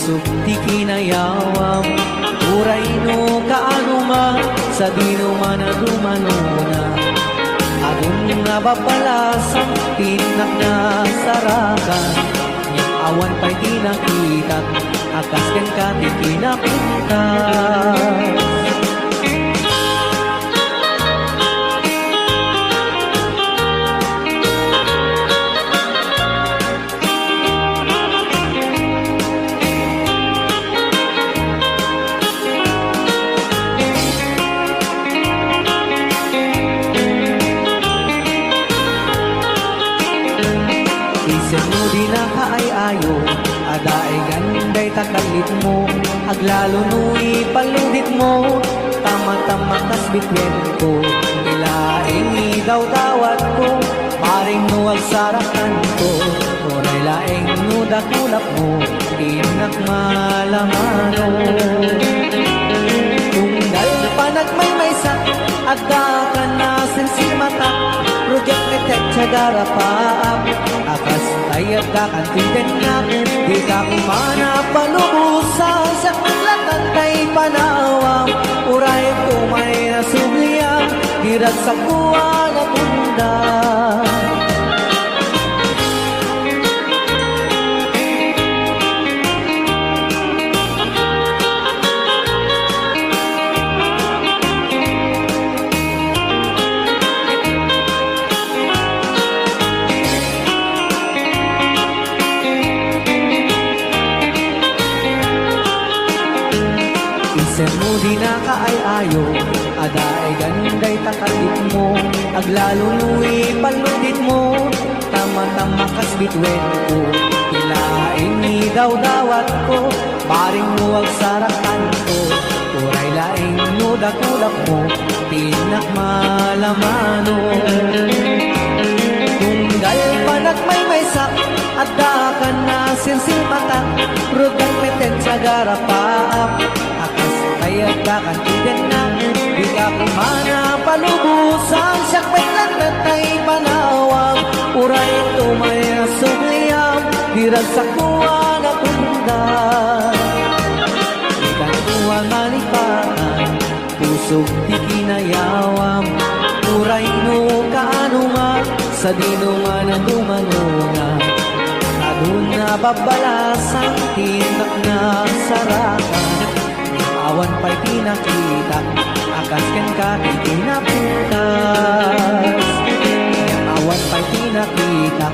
pusok di kinayawam. Uray no kaano man, sa di naman na dumanuna. Adun nga bapalasang tinak na sarakan. Yang awan pa'y tinakita, akas ken ka di kinapintas. Isip mo di na kaay-ayo, adaay ganday takalit mo. Aglalo nu'y paludit mo, tama-tama kas bitwen ko. Ilaing idaw-dawat ko, paring nuwag sarakan ko. Oray laing nudakulap mo, inak malamano. Tunggal pa nagmay-maysa, agda ka na sensimata. Rujak ketek cagara paap, akas tayat ka kantinten nga. Di ka kumana palubusan, sa kaglatan kay panawam. Uray kumay na subliyam, dirag sa kuwa na bunda. Isip mo di na kaay-ayo, adaay ganday takalit mo. Aglalo nu'y paludit mo, tama-tama kas bitwen ko. Ilaing idaw-dawat ko, paring nuwag sarakan ko. Uray laing nudakulap mo, tinak malamano. Tunggal pa nagmay-maysa, adda ka na sensimata. Rugang meten sa garapaap, akas kayat ka kantigan na. Di ka kumana palubusan, siyak betlan na tay panawag. Uray tumay sugliyam, dirag sa kuwa na bunda. Di ka kuwa manikaan, pusok di kinayawam. Uray no kaano nga, sa di naman ang dumanunga. Adun na babalasang tinak na sarakan. Awan pa'y tinakita, akas ken ka di kinapintas. Awan pa'y tinakita,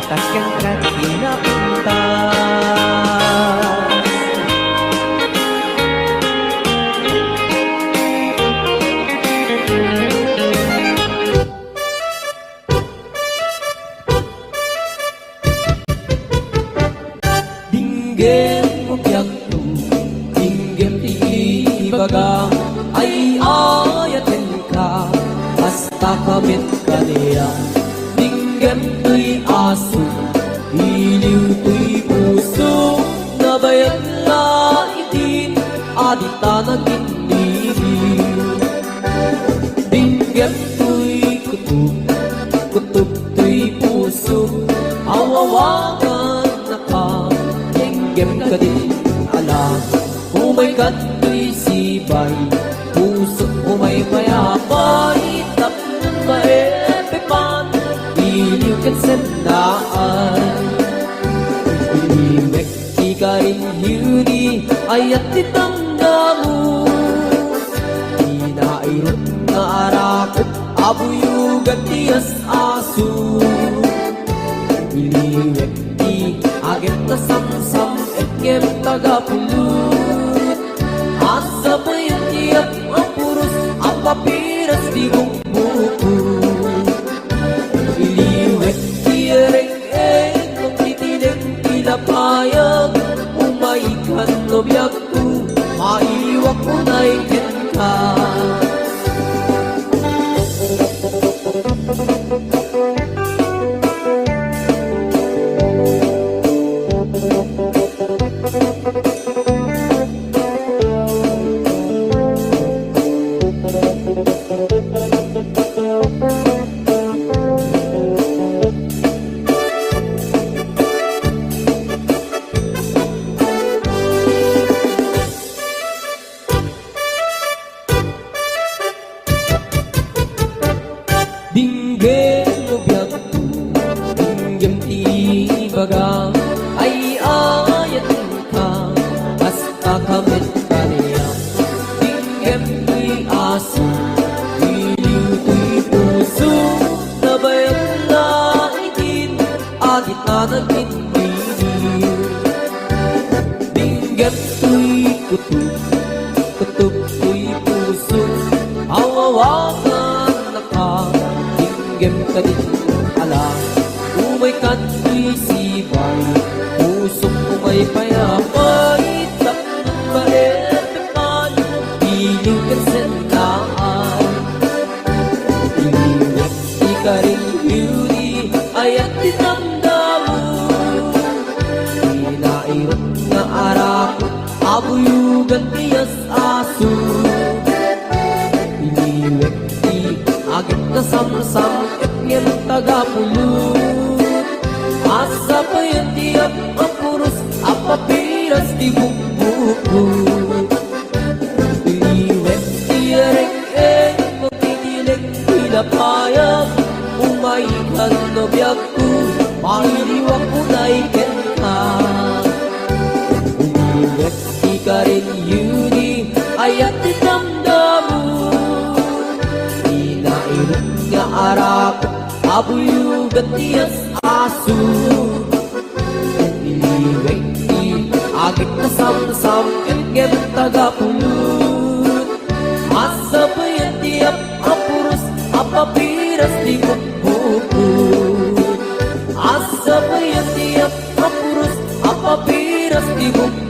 akas ken ka di kinapintas. Ay ayatin ka, basta kamit ka niya. Dinggem to'y aso, iliw to'y puso. Nabayat na itin, adita nag-inibig. Dinggem to'y kutub, kutub to'y puso. Awawagan na ka, dinggem ka din alam. Umaykat to'y sibay, puso umay mayabay. Tapon maepepan, iliw kat sendaan. Iliwek di ka rin hiri, ayat ditanda mo. Inairot na arakot, abuyugat tiyas aso. Iliwek di agit na samsam, etkem tagapulot. Asa pa yung tiyak ang puros, ang papiras di mong buko. Iliwek tiyareng kung titinig tilapayag. Umaikan no biyak ko, maiwak ko na ikin ka. aso, iliw to'y puso, nabayag na itin, agit na nagtindihin. Binggit to'y kutub, kutub to'y puso, hawawakan na ka, binggit ka din alam. Umay ka to'y sibay, pusok umay payapay, takot baet paano, piling ka sendaan. Iliwit ikaring beauty, ayat tinamdamu, inairot nga arako, abuyugan tiyas aso. Iliwit agit na samsam, etngem tagapulot, asa pa yan tiyak ang puros, apapiras di bukbukot. Iliwit tiyarek magtitilig, pinapayag, umayikan na biyag ko, mahiliwak ko na ikenta. Iliwit ika rin yuni, ayat tinamdamu, inairot nga arako, abuyugan tiyas aso. Iliwit agit na samsam, etngem tagapulot, asa pa yan tiyak ang puros, apapiras di bukbukot. Asa pa yan tiyak ang puros, apapiras di bukbukot.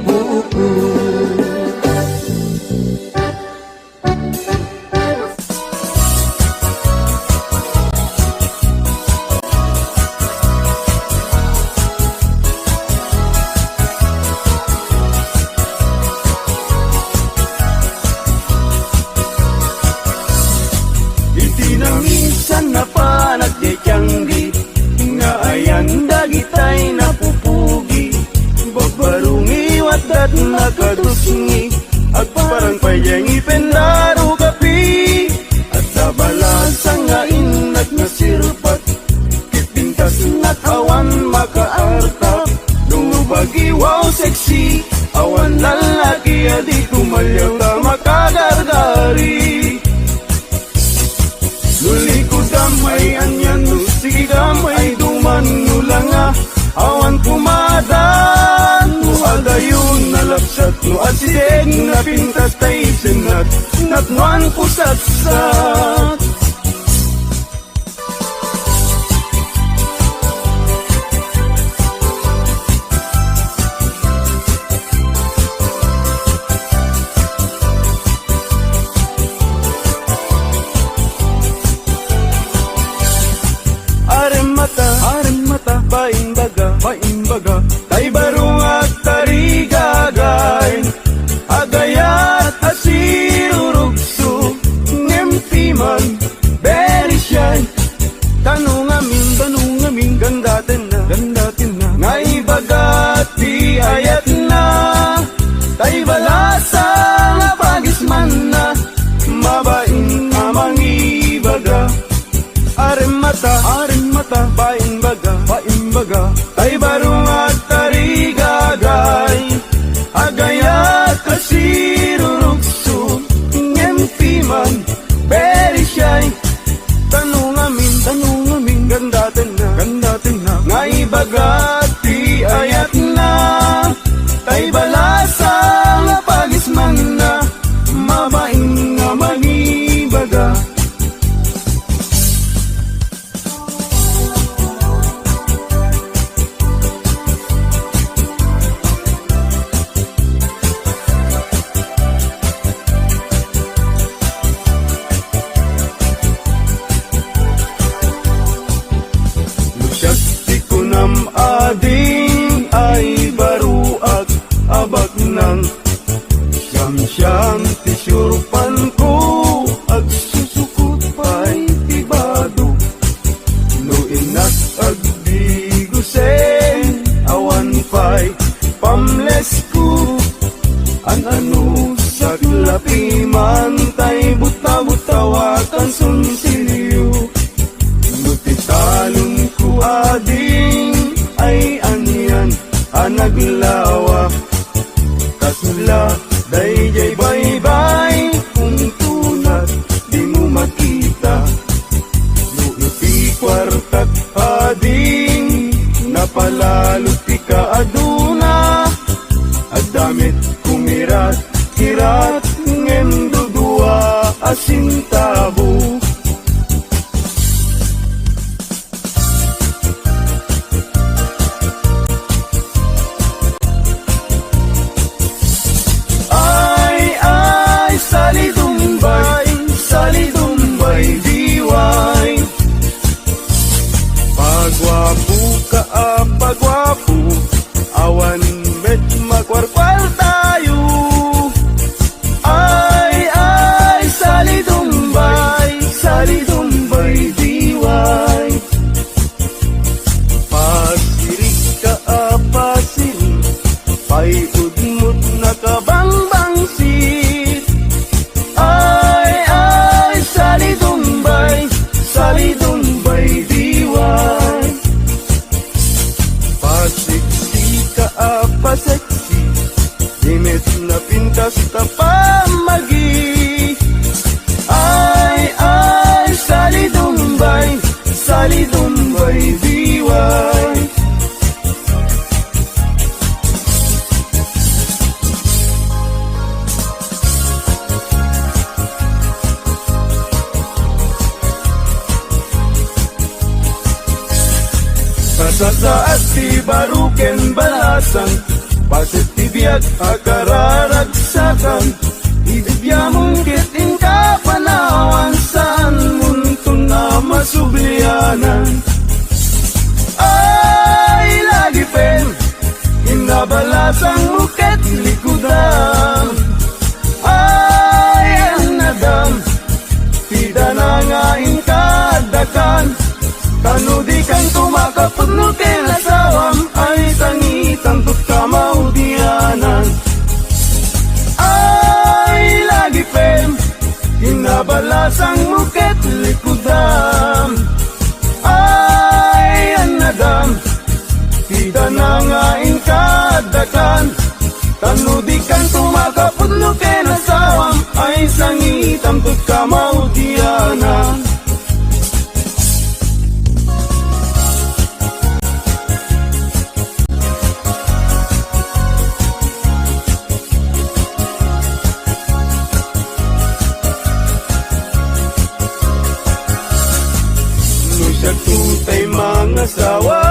Iti na minsan na panagdekyanggi, nga ayan dagitay napupugi, babarungi wadat nakadusngi, at parang payangi pendaro kapi, at sa balasang nga inat nga sirpat, kipintas nga't awan makaartap, lumubagi wow sexy, awan lalaki adi kumalyaw ta makagargari. Luli ko damay anyan no, sige damay duman no lang awan kumadan no adayon nalapsat no asideg na pintas tay senat natnuan ko satsat. Aremata, baimbaga, tay barong at tarigagay, agayat at sirurugso, ngempiman, very shy. Tanong amin, gandatin na, ngaibagati ayat na, tay balasa nga bagisman na, mabain amang ibaga. Aremata, baimbaga, tay barong at tarigagay, agayat kasirurugso, ngempiman, very shy. Tanong amin, gandatin na, ngaibagati ayat na, tay balasa nga pagisman na, mabaing nga manibaga. At ngem dudua asintabu. Ay, Sali Dumbay, diway. Pagwapo ka, pagwapo, awan met makwarkwal tayo. Ay, Sali Dumbay, diway. Pasirik ka, pasirik, payudmut na kabangbangsit. Ay, Sali Dumbay, diway. Pasiksi ka, pasiksi, dimit na pintas ta pamagi. Ay, Sali Dumbay, diway. Sasaat ti baruken balasan, pasit ti biag akararagsakan. Ibigya mong kiting kapanawan, saan muntong na masublianan. Ay, lagi pen, inabalasang muket likudan. Ay, ang nadam, tida na nga inkadakan. Tanudi kang tumakapag no kinasawam, ay tangitan tut kamaudianan. Ay, lagi pem, inabalasang muket likudam. Ay, anadam, tida na nga inkadakan. Tanudi kang tumakapag no kinasawam, ay sangitan tut kamaudianan. Tutay mga sawa,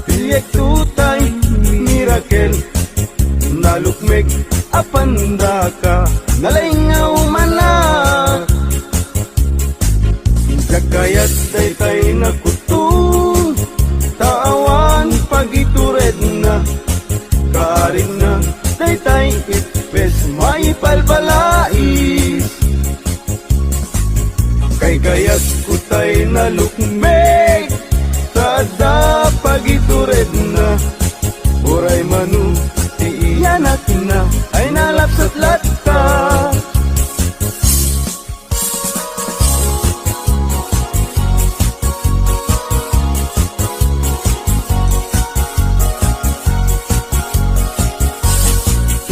pilyak tutay mirakel, nalukmek apanda ka, nalingaw manak. Jakayat tay nakutong, taawan pagitured na, karin na tay itpes may palbalais. Kay kayat kutay na lukmek, tada pagitured na, uray manu, iyanak na, ay nalapsat latta.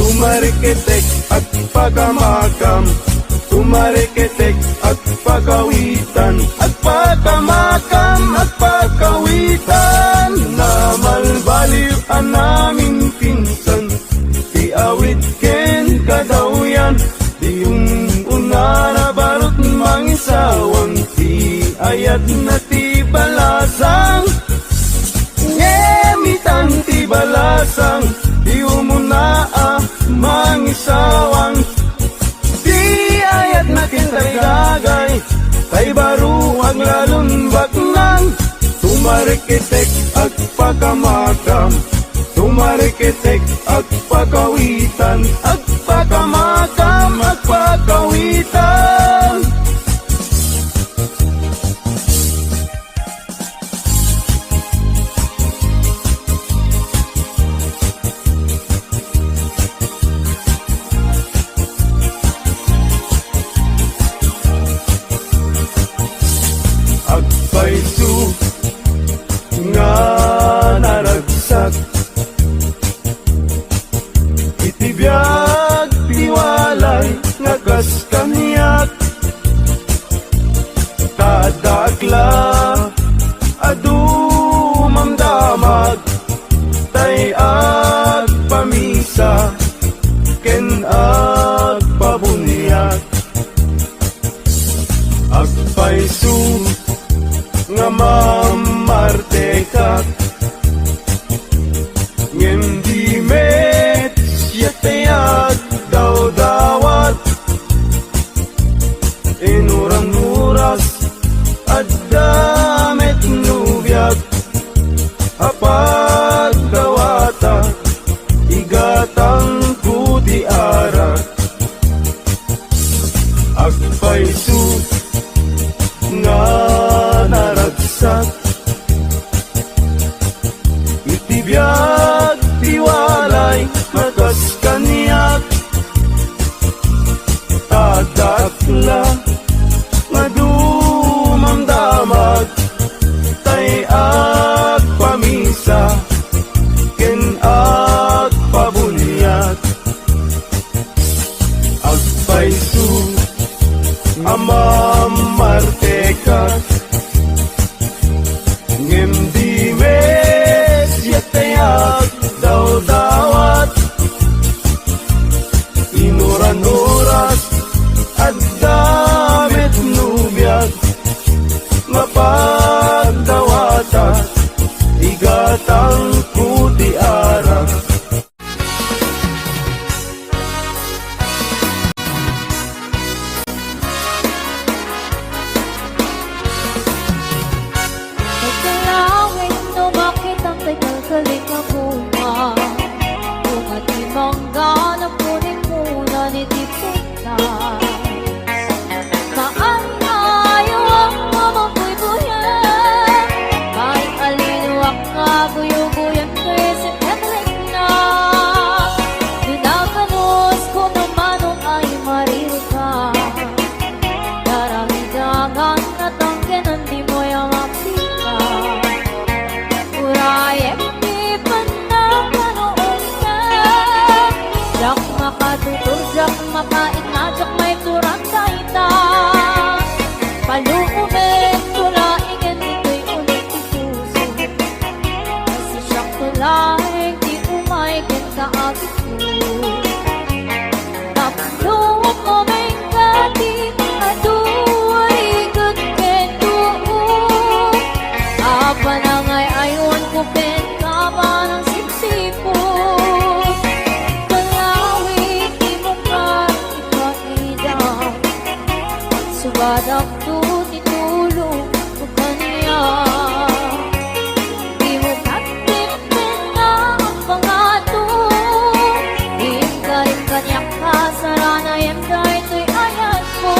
Tumariketek at pagamakam, tumariketek at pagawitan, at pagamakam at pagawitan. Na malbaliw ang naming pinsan, di awit ken kadawyan, di yung una na barot mangisawang, di ayat na ti balasang, ngemitang ti balasang, di umuna mangisawang. Ayat na kintagagay, tay baro ang lalong baknang. Tumarikitek at pagamakam, tumarikitek at pagawitan, at pagamakam at pagawitan. Agpaisu nga naragsak, itibiyag tiwalay nga kas kaniya. Agpaisu nga mamarte ka ngem di met siyatayag daw dawat inuran-uras at damit nubiyag apag dawata igatang kuti arat agpaisu nga naragsak itibiyag tiwalay matas kaniyak tadakla madumamdamag tay agpamisa ken agpabunyag agpaisu amamarte ngem di mes yatayag daw dawat inuran-uras at damit nubiyag mapagdawata igatang kuti arak Nagkalawin no bakit ang tagal-galing na bunga Kung at imangga na punin muna ni Tipita Maanayo ang mamabuy-buyan Kahit alinuwak nga guyo-guyan kay si Pedrick na Dinakanos ko naman nung ay maririka Darahidagan at ang kinandi mo yung mapika Urayek di pa na manoon ka Jak makatutur, jak makain na, jak may turang taita Palukumin, tulaingin, ito'y ulit ituso Kasi siyang tulaing, di umaikin ka agit mo Tapluwag mo may gati, aduwari gagken doon Apa na nga'y ayun ko ka ng sipsipon Kalawin, di mo ka ipaidang Subadak to, titulong ko kaniya Di mo katipin na ang pangato Hinggain kanyak ka, sarana yan kahit to'y ayat mo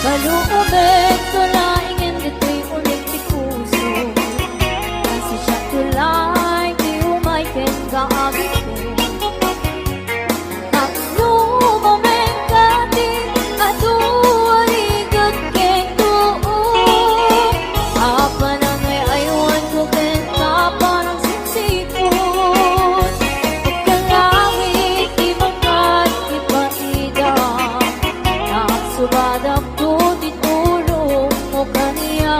Balukubin, tulaingin, dito'y ulit tikuso Kasi siya tulay, di umaikin ka agit ko Taklumamin ka di, aduwari gagken doon Apa na nga'y aywan ko ken ka parang sipsipon Pagkalawit, di magkat, ipaida Nakasubadak to, titulong mo kaniya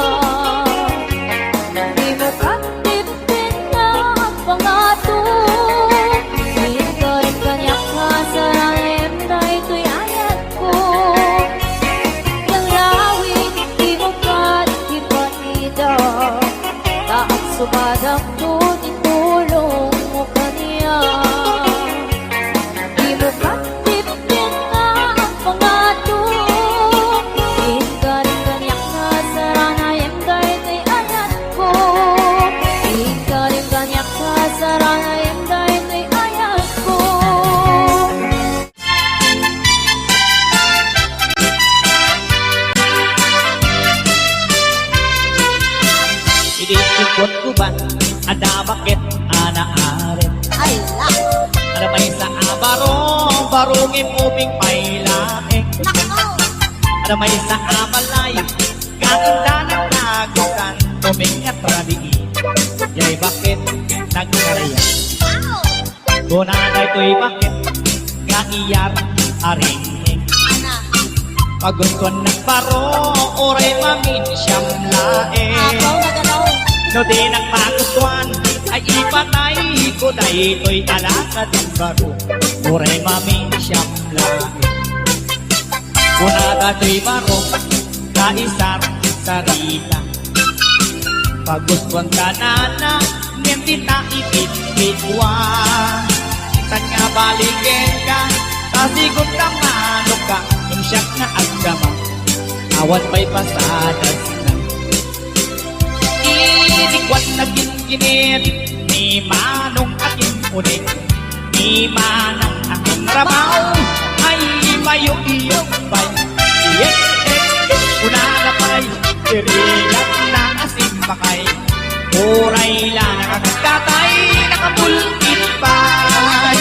Di mo katipin na ang pangato Hinggain kanyak ka, sarayem na ito'y ayat ko Yang lawin, di mo katipaida Nakasubadak to, titulong mo kaniya Di mo katipin na ang pangato Hinggain kanyak na, saranayem kahit ay ayat ko Hinggain kanyak na, saranayem kahit ay ayat ko Inikot ko ba? Ada bakit anaarin? Ay, Ada may sa abarong barungin ubing pailaing Ada may sa abalay kaindanan nagukan tuming at radiin Yay bakit nagkaraya Kunada ito'y bakit nga iyar aring Pagustuhan ng baro, oray mamin siyam lae. No di nagpagustuhan, ay ipatay ko dahi ko'y alakad ng baro, oray mamin siyam lae. Kunada to'y baro, kaisar sarita. Pagustuhan ka na, nentita ipit-pitwa. San nga baligin ka, kasigot ka manok ka, siyak na agdama, awan pa'y pasadas na. Inikwan na ginginit, ni manong aking unik, ni manang aking rabaw, ay mayong-iyong bay. Una na pa'y, tirilat na asin pakay, uray lang nakakatay, nakapulkit pa'y.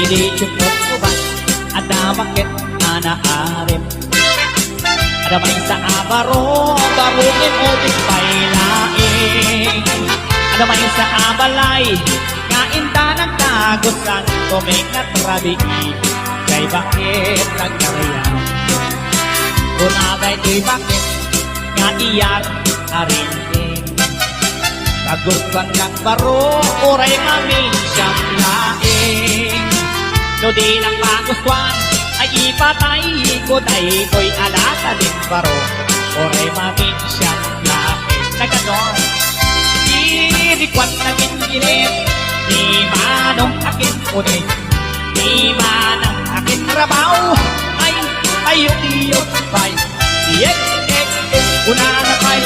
Hindi chukot ko ba ada bakit anaarim ada may sa abaro barungin o pailaing ada may sa abalay kainta ng tagusan tumingat rabi kay bakit nagkarayan kunagay di bakit nga iyar arinting tagusan ng baro oray mamin siyang laing. No di lang magustuhan, ay ipatay ko dahi ko'y alaka din baro, oray mamin siyang lapis na ganon. Inikwan na ginginit, ni manong aking unik, ni manang aking rabaw, ay ayok-iyok pa'y, una na pa'y,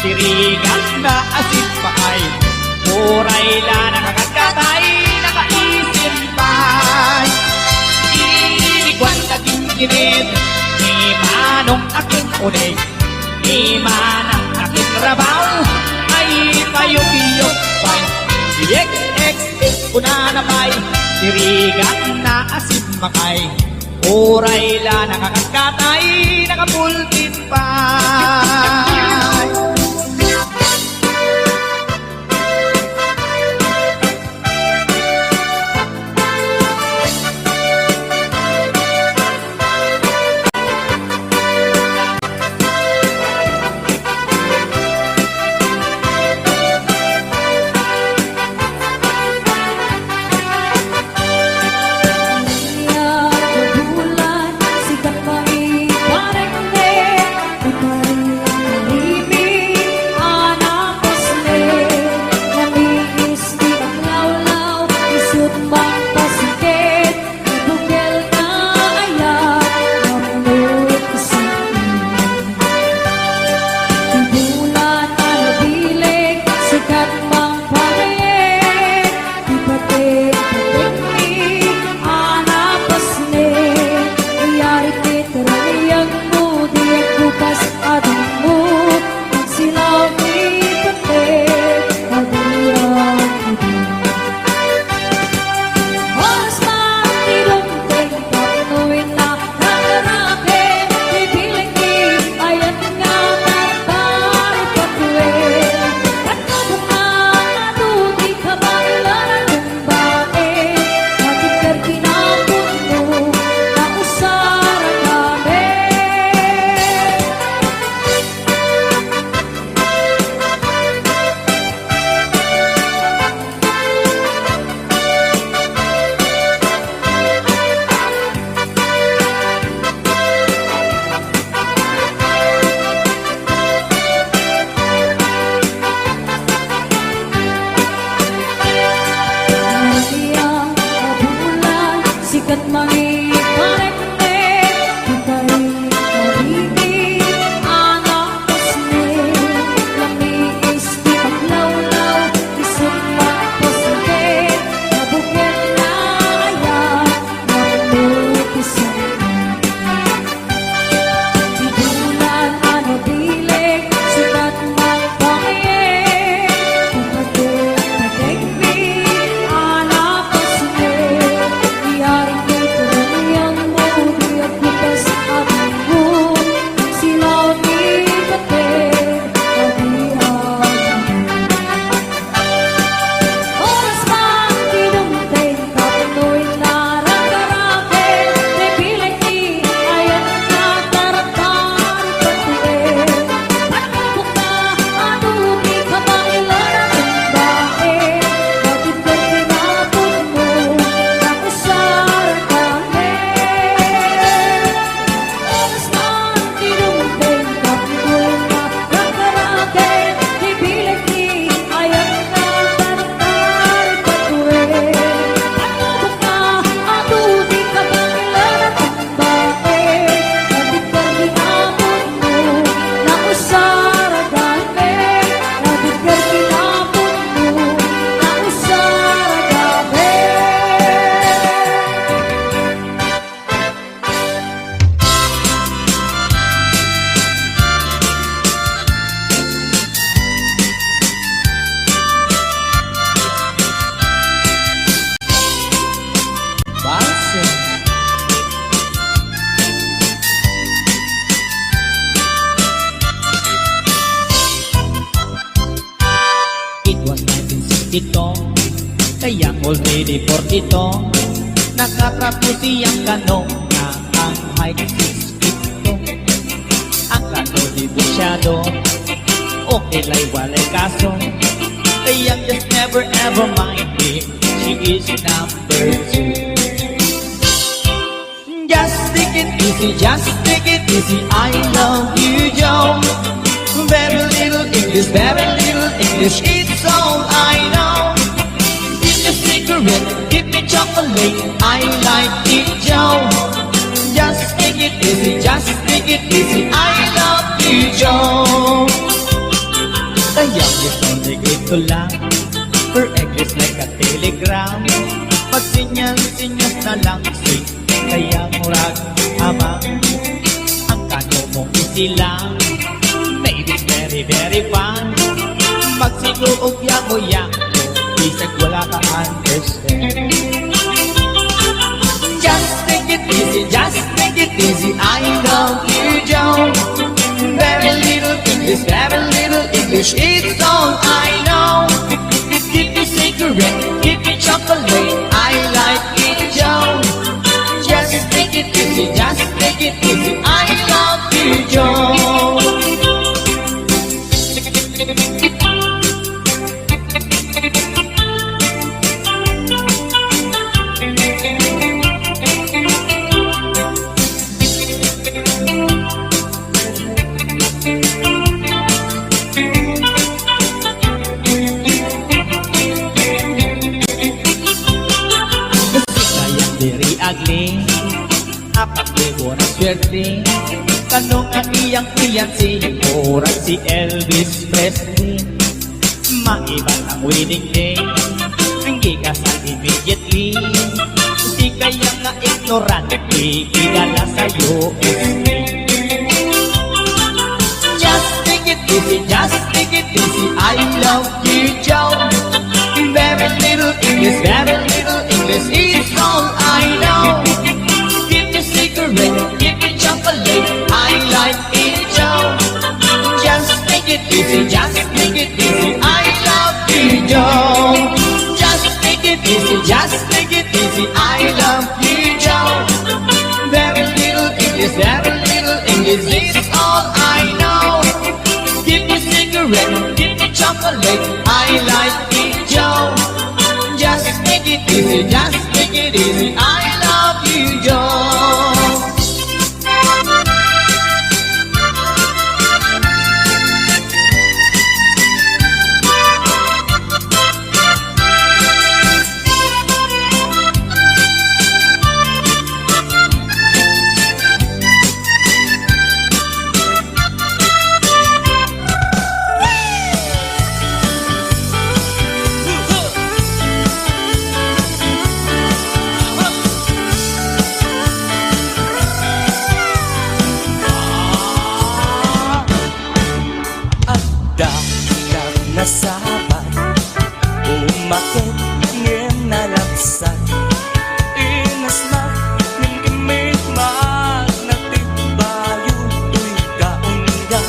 tirigan na asin pa'y, oray lang nakakatay, nakaisip pa'y. Inikwan na ginginit, ni manong aking unik, ni manang aking rabaw, ay payok-iyok pa'y. Una na pa'y, tirigan na asin makay, oray lang nakakatay, nakapulkin pa'y. Bulan, sikat pa rin, parang hindi, dito. Kayang already 42, nakatrapo siyang kanong na ang height 6 feet 2. Ang kano di busyado, okay lay walay kaso. Kayang just never ever mind me, she is number 2. Just take it easy, just take it easy, I love you, Joe. Very little English, it's all I know. Give me cigarette, give me chocolate, I like it, Joe. Just take it easy, I love you, Joe. Kaya gusto ito lang, her English like a telegram. Pag sinyas na lang, sweet, kaya murag amang. Ang kano mong easy lang, maybe it's very very fun. Magsigurog yang bisag wala ka understand. Just take it easy, I love you, Joe. Very little English, it's all I know. Give me cigarette, give me chocolate, I like it, Joe. Just take it easy, I love you, Joe. Very ugly, 4,000 na swerte. Kanong ang iyang fiancé, murag si Elvis Presley. Maiban ang wedding day, hindi kasal immediately. Di kaya nga ignorante, igala sa USA. Just take it easy, I love you, Joe. Very little English, it's all I know. Give me cigarette, give me chocolate, I like it, Joe. Just take it easy, I love you, Joe. Just take it easy, I love you, Joe. Very little English, it's all I know. Give me cigarette, give me chocolate, I like it, Joe. Just take it easy, I love you, Joe. Nasabat, umakit ngin nalapsan. Inasmak ng gamit magnatitbayo tuy kaunga.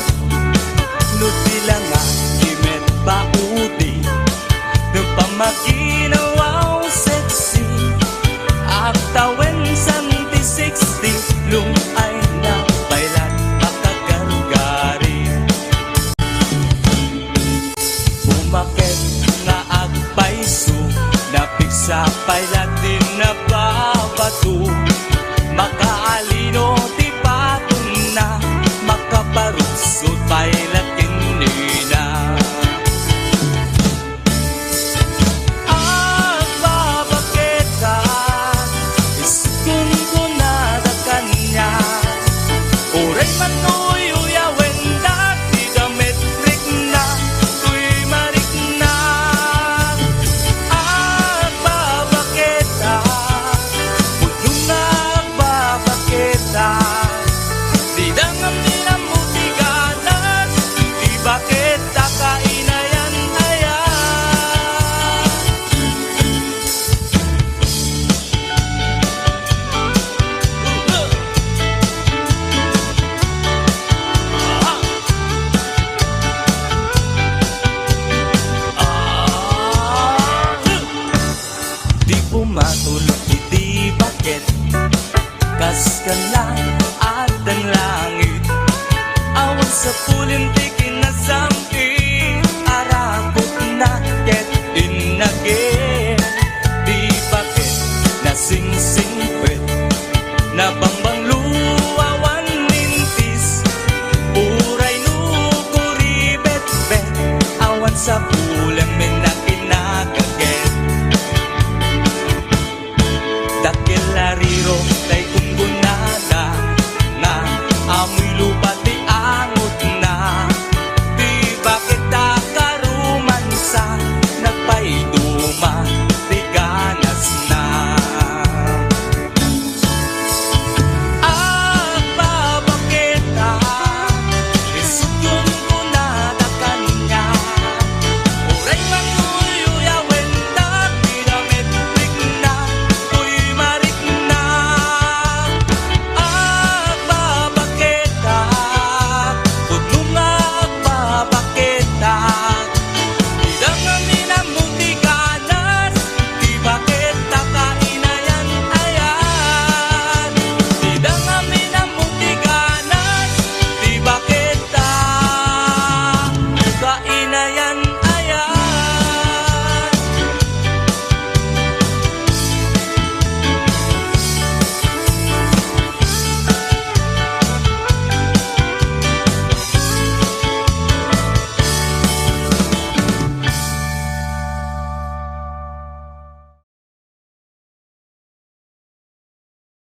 Nutila nga imet paudi, nagpamakinawaw sexy. Aktawen santi 60, lung ay na bailat makagargari. Umakit nga agpaiso, napigsa pailat din na babato. Makaalino ti patong na, makaparusot pailat kinina. Agbabakit ka, iskun ko na da kanya. Oray manoy uyawen dati dametrik na, tuy marik na. Agbabakit ka, puno nga agbabakit. ka lang at ang langit. Awan sa pulimti kinasampi, arakot na ket inagin. Di bakit nasingsingpet, nabangbang luwawan nintis, uray nukuribet-bet, awan sa pulim